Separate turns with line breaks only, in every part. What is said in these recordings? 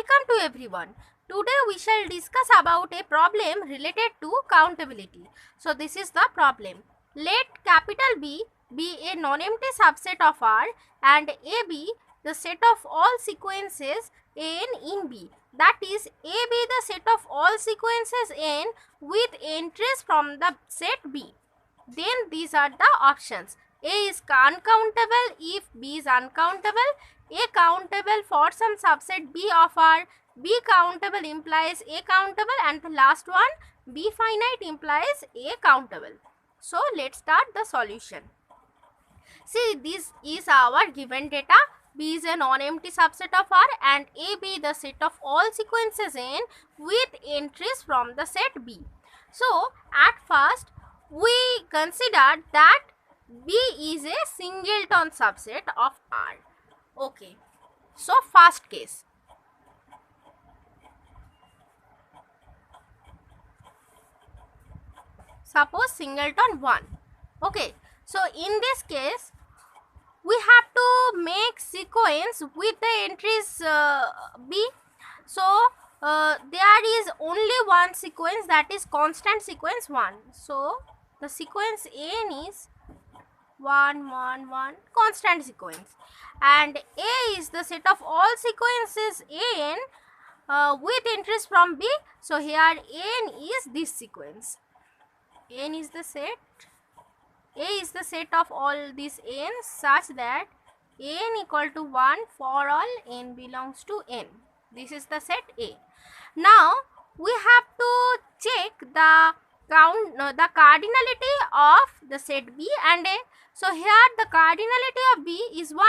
Welcome to everyone. Today we shall discuss about a problem related to countability. So this is the problem. Let capital B be a non-empty subset of R and A be the set of all sequences n in B. That is, A be the set of all sequences n with entries from the set B. Then these are the options. A is uncountable if B is uncountable. A countable for some subset B of R. B countable implies A countable, and the last one, B finite implies A countable. So let's start the solution. See, this is our given data. B is a non-empty subset of R and A be the set of all sequences n with entries from the set B. So at first we considered that B is a singleton subset of R. Okay, so first case. Suppose singleton 1. Okay, so in this case we have to make sequence with the entries B. So there is only one sequence, that is constant sequence 1. So the sequence n is 1 1 1, constant sequence, and A is the set of all sequences n with entries from B. So here n is this sequence. N is the set. A is the set of all these n such that n equal to 1 for all n belongs to n. This is the set A. Now we have to check the cardinality of the set B and A. So here the cardinality of B is 1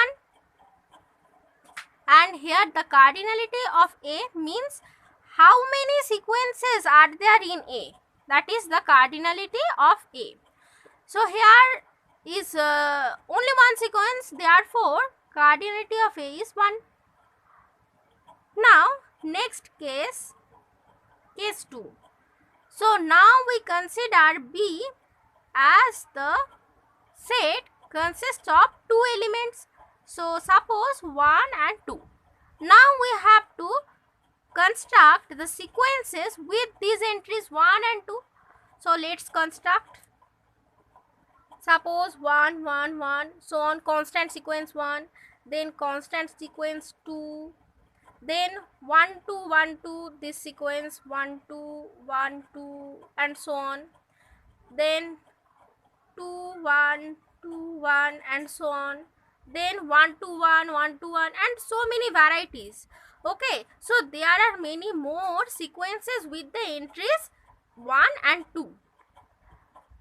and here the cardinality of A means how many sequences are there in A. That is the cardinality of A. So here is only one sequence, therefore cardinality of A is 1. Now next case, case 2. So now we consider B as the set consists of two elements. So suppose 1 and 2. Now we have to construct the sequences with these entries 1 and 2. So let's construct. Suppose 1 1 1, so on constant sequence 1, then constant sequence 2, then 1 2 1 2, this sequence 1 2 1 2 and so on, then 2 1 2 1 and so on, then 1 2 1 1 2 1 and so many varieties. Okay, so there are many more sequences with the entries 1 and 2.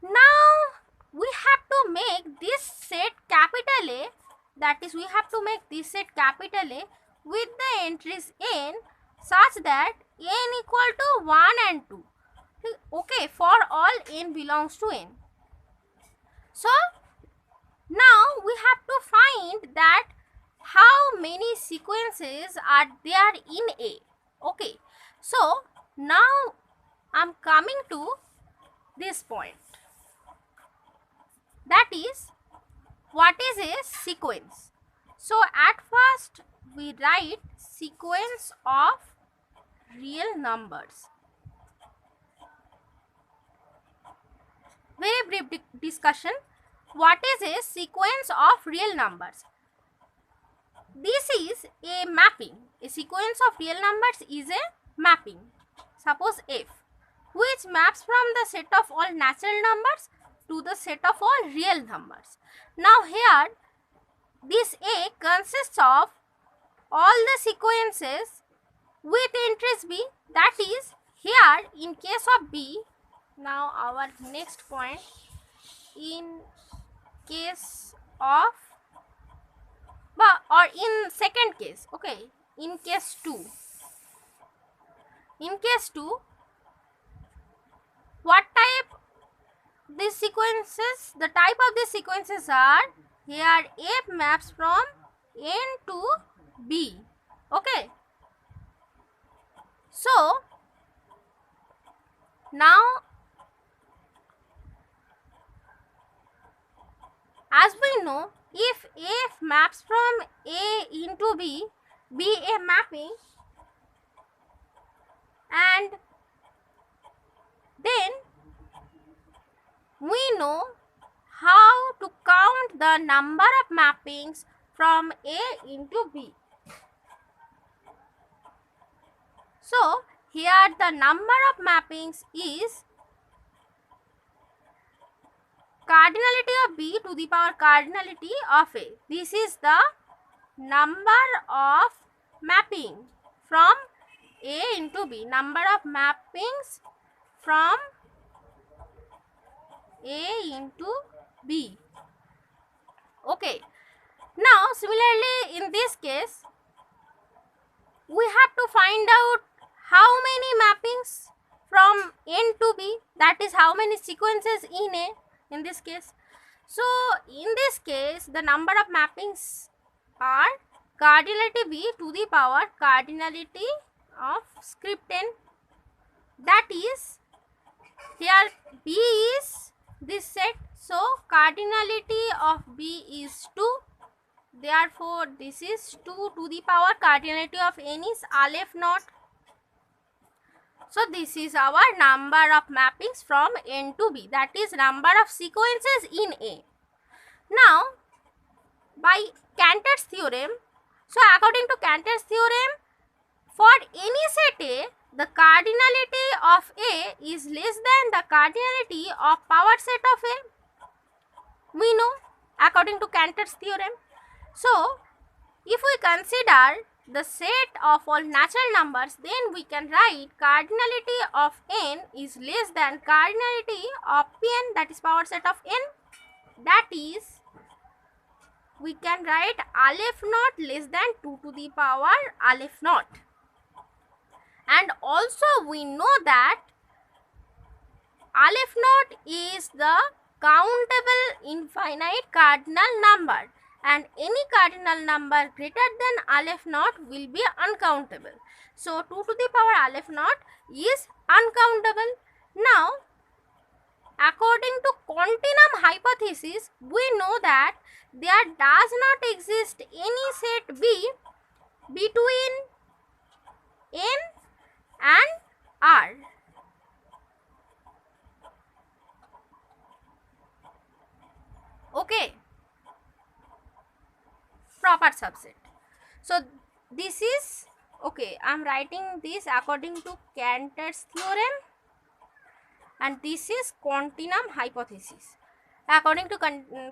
Now we have to make this set capital A, that is we have to make this set capital A with the entries n such that n equal to 1 and 2. Okay, for all n belongs to n. So now we have to find that how many sequences are there in A. Okay, so now I am coming to this point. That is, what is a sequence? So at first we write sequence of real numbers. Very brief discussion. What is a sequence of real numbers? This is a mapping. A sequence of real numbers is a mapping. Suppose F, which maps from the set of all natural numbers to the set of all real numbers. Now here this A consists of all the sequences with entries B, that is here in case of B. Now our next point, in case of or in second case, okay, in case 2. In case 2, what type these sequences, the type of these sequences are, here F maps from N to B. Okay, so now as we know, if F maps from A into B, be a mapping, And then we know how to count the number of mappings from A into B. So here the number of mappings is cardinality of B to the power cardinality of A. This is the number of mapping from A into B. Number of mappings from A into B. Okay. Now similarly in this case we have to find out how many mappings from N to B, that is how many sequences in A in this case. So in this case the number of mappings are cardinality B to the power cardinality of script n, that is here B is this set, so cardinality of B is 2, therefore this is 2 to the power cardinality of n is aleph naught. So this is our number of mappings from N to B, that is number of sequences in A. Now by Cantor's theorem, so according to Cantor's theorem, for any set A, the cardinality of A is less than the cardinality of power set of A. We know according to Cantor's theorem. So if we consider the set of all natural numbers, then we can write cardinality of n is less than cardinality of Pn, that is power set of n, that is we can write aleph naught less than 2 to the power aleph naught. And also we know that aleph naught is the countable infinite cardinal number, and any cardinal number greater than aleph naught will be uncountable. So 2 to the power aleph naught is uncountable. Now according to continuum hypothesis, we know that there does not exist any set B between N and R. Okay, proper subset. So this is okay, I am writing this according to Cantor's theorem, and this is continuum hypothesis. According to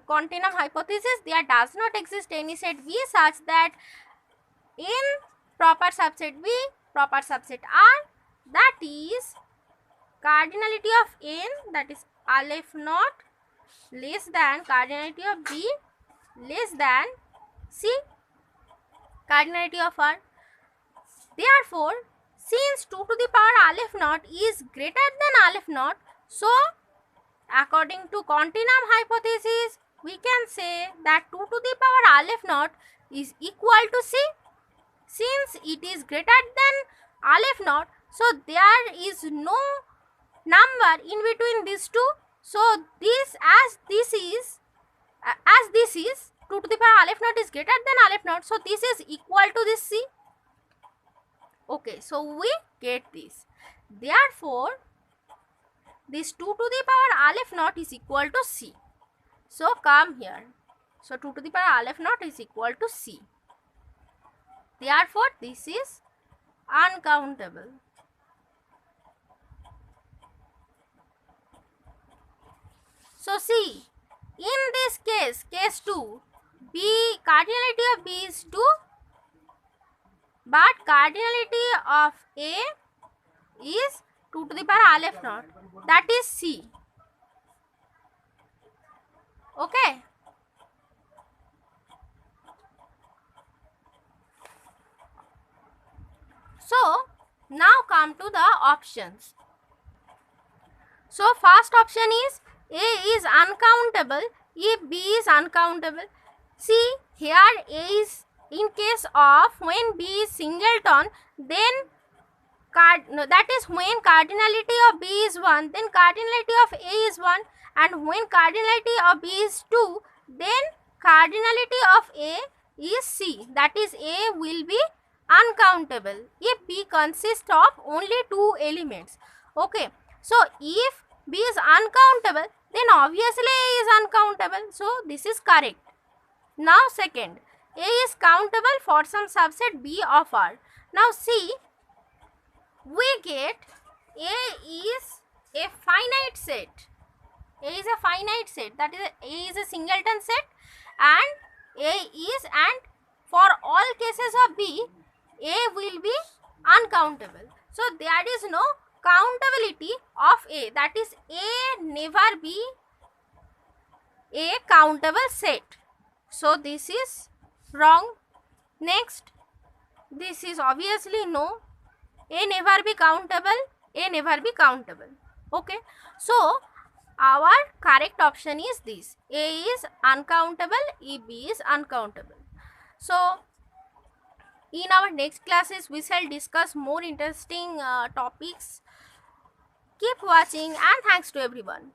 continuum hypothesis, there does not exist any set B such that in proper subset B, proper subset R, that is cardinality of N, that is aleph naught less than cardinality of B less than C cardinality of R. Therefore, since 2 to the power aleph naught is greater than aleph naught, so according to continuum hypothesis, we can say that 2 to the power aleph naught is equal to C. Since it is greater than aleph naught, so there is no number in between these two. So this as this is 2 to the power aleph naught is greater than aleph naught, so this is equal to this C. Okay, so we get this. Therefore, this 2 to the power aleph naught is equal to C. So come here. So 2 to the power aleph naught is equal to C. Therefore, this is uncountable. So see, in this case, case 2, B cardinality of B is 2, but cardinality of A is 2 to the power aleph naught, that is C. Okay. So now come to the options. So first option is A is uncountable if B is uncountable. See here A is in case of when B is singleton, then that is when cardinality of B is 1, then cardinality of A is 1, and when cardinality of B is 2, then cardinality of A is C, that is A will be uncountable if B consists of only two elements. Okay, so if B is uncountable, then obviously A is uncountable. So this is correct. Now second, A is countable for some subset B of R. Now see, we get A is a finite set. A is a finite set, that is A is a singleton set, and A is, and for all cases of B, A will be uncountable. So there is no countability of A, that is A never be a countable set. So this is wrong. Next, this is obviously no. A never be countable, A never be countable. Okay, so our correct option is this: A is uncountable if B is uncountable. So in our next classes we shall discuss more interesting topics. Keep watching, and thanks to everyone.